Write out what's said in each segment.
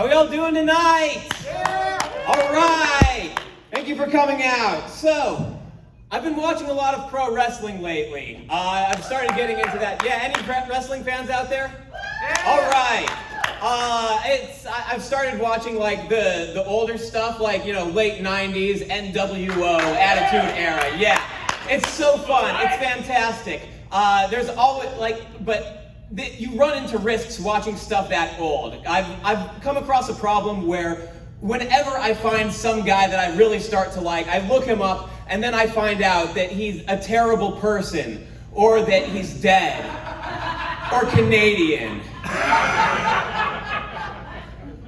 How we all doing tonight? Yeah! All right! Thank you for coming out. So, I've been watching a lot of pro wrestling lately. I've started getting into that. Yeah, any wrestling fans out there? Yeah! All right. I've started watching like the older stuff, like, you know, late 90s, NWO, Attitude Era. Yeah, it's so fun. It's fantastic. There's always you run into risks watching stuff that old. I've come across a problem where whenever I find some guy that I really start to like, I look him up and then I find out that he's a terrible person, or that he's dead, or Canadian.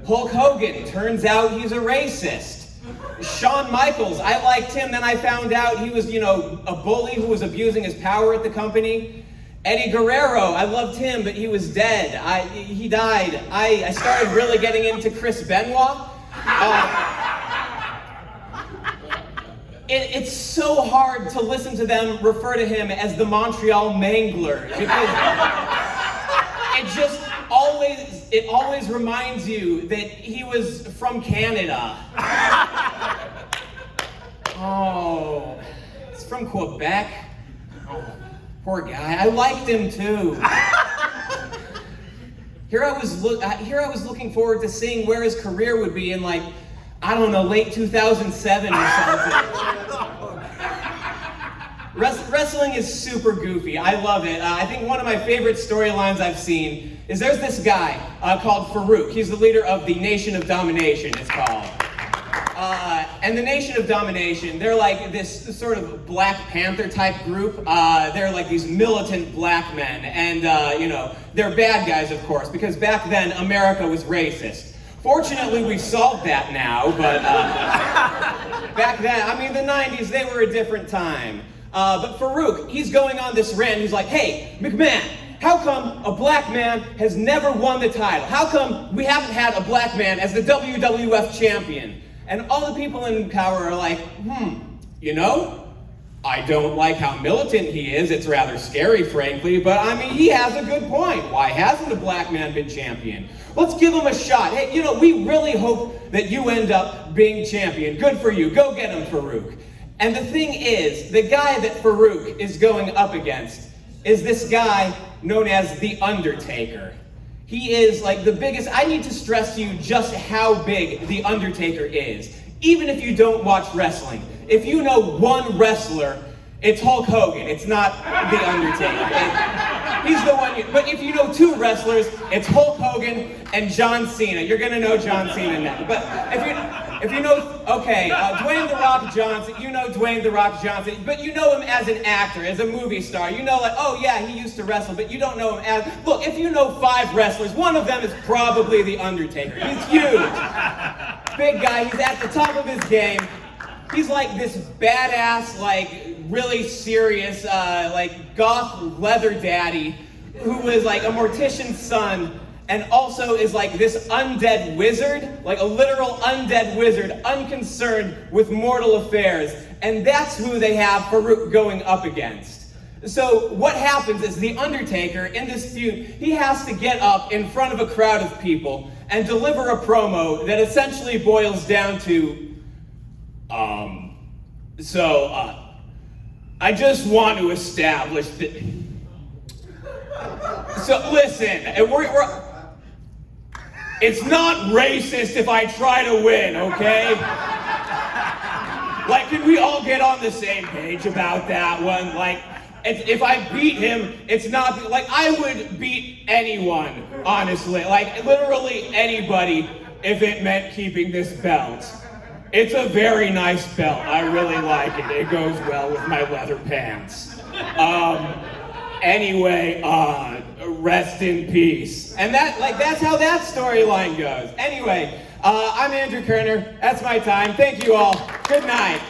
Hulk Hogan, turns out he's a racist. Shawn Michaels, I liked him, then I found out he was, a bully who was abusing his power at the company. Eddie Guerrero, I loved him, but he was dead. He died. I started really getting into Chris Benoit. It's so hard to listen to them refer to him as the Montreal Mangler, because it always reminds you that he was from Canada. Oh, he's from Quebec. Oh, poor guy. I liked him too. Here I was looking forward to seeing where his career would be in, like, I don't know, late 2007 or something. Wrestling is super goofy. I love it. I think one of my favorite storylines I've seen is there's this guy called Farouk. He's the leader of the Nation of Domination, it's called. And the Nation of Domination, they're like this sort of Black Panther type group. They're like these militant black men. And, they're bad guys, of course, because back then America was racist. Fortunately, we've solved that now, but back then, the 90s, they were a different time. But Farouk, he's going on this rant. He's like, hey, McMahon, how come a black man has never won the title? How come we haven't had a black man as the WWF champion? And all the people in power are like, I don't like how militant he is. It's rather scary, frankly, but he has a good point. Why hasn't a black man been champion? Let's give him a shot. Hey, we really hope that you end up being champion. Good for you. Go get him, Farouk. And the thing is, the guy that Farouk is going up against is this guy known as The Undertaker. He is like the biggest. I need to stress to you just how big The Undertaker is. Even if you don't watch wrestling, if you know one wrestler, it's Hulk Hogan. It's not The Undertaker. He's the one. But if you know two wrestlers, it's Hulk Hogan and John Cena. You're gonna know John Cena now. But if you know, Dwayne The Rock Johnson, you know Dwayne The Rock Johnson, but you know him as an actor, as a movie star. You know, like, oh yeah, he used to wrestle, but you don't know him as. Look, if you know 5 wrestlers, one of them is probably The Undertaker. He's huge, big guy. He's at the top of his game. He's like this badass, like really serious, like goth leather daddy who was like a mortician's son, and also is like this undead wizard, like a literal undead wizard, unconcerned with mortal affairs. And that's who they have Farouk going up against. So what happens is The Undertaker, in this feud, he has to get up in front of a crowd of people and deliver a promo that essentially boils down to, I just want to establish that. So listen, it's not racist if I try to win, okay? Like, can we all get on the same page about that one? Like, if I beat him, it's not, like, I would beat anyone, honestly. Like, literally anybody, if it meant keeping this belt. It's a very nice belt. I really like it. It goes well with my leather pants. Anyway, rest in peace. And that's how that storyline goes. Anyway, I'm Andrew Koerner. That's my time. Thank you all. Good night.